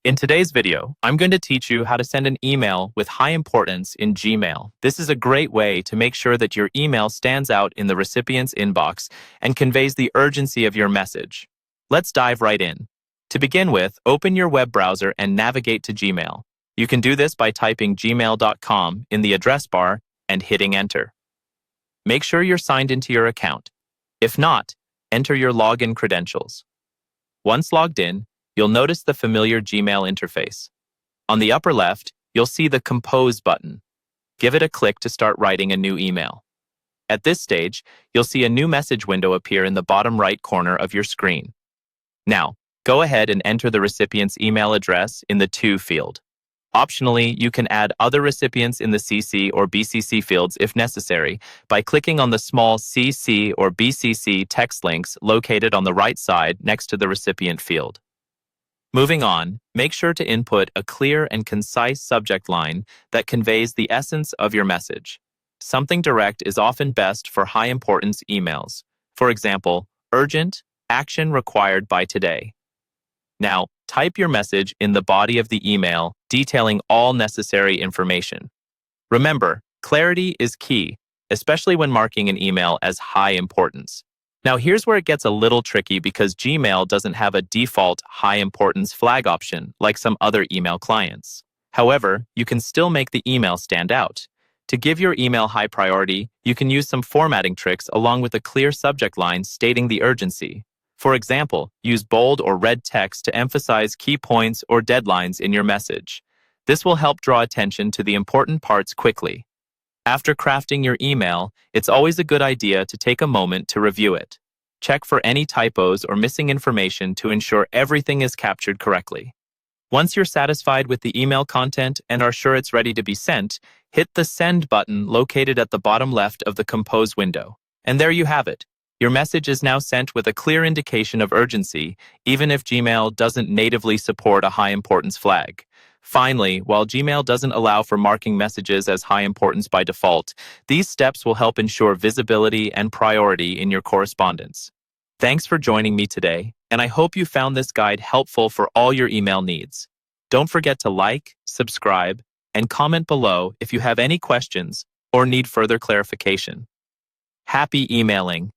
In today's video, I'm going to teach you how to send an email with high importance in Gmail. This is a great way to make sure that your email stands out in the recipient's inbox and conveys the urgency of your message. Let's dive right in. To begin with, open your web browser and navigate to Gmail. You can do this by typing gmail.com in the address bar and hitting enter. Make sure you're signed into your account. If not, enter your login credentials. Once logged in, you'll notice the familiar Gmail interface. On the upper left, you'll see the Compose button. Give it a click to start writing a new email. At this stage, you'll see a new message window appear in the bottom right corner of your screen. Now, go ahead and enter the recipient's email address in the To field. Optionally, you can add other recipients in the CC or BCC fields if necessary by clicking on the small CC or BCC text links located on the right side next to the recipient field. Moving on, make sure to input a clear and concise subject line that conveys the essence of your message. Something direct is often best for high-importance emails. For example, urgent, action required by today. Now, type your message in the body of the email, detailing all necessary information. Remember, clarity is key, especially when marking an email as high importance. Now, here's where it gets a little tricky because Gmail doesn't have a default high importance flag option like some other email clients. However, you can still make the email stand out. To give your email high priority, you can use some formatting tricks along with a clear subject line stating the urgency. For example, use bold or red text to emphasize key points or deadlines in your message. This will help draw attention to the important parts quickly. After crafting your email, it's always a good idea to take a moment to review it. Check for any typos or missing information to ensure everything is captured correctly. Once you're satisfied with the email content and are sure it's ready to be sent, hit the Send button located at the bottom left of the Compose window. And there you have it. Your message is now sent with a clear indication of urgency, even if Gmail doesn't natively support a high importance flag. Finally, while Gmail doesn't allow for marking messages as high importance by default, these steps will help ensure visibility and priority in your correspondence. Thanks for joining me today, and I hope you found this guide helpful for all your email needs. Don't forget to like, subscribe, and comment below if you have any questions or need further clarification. Happy emailing!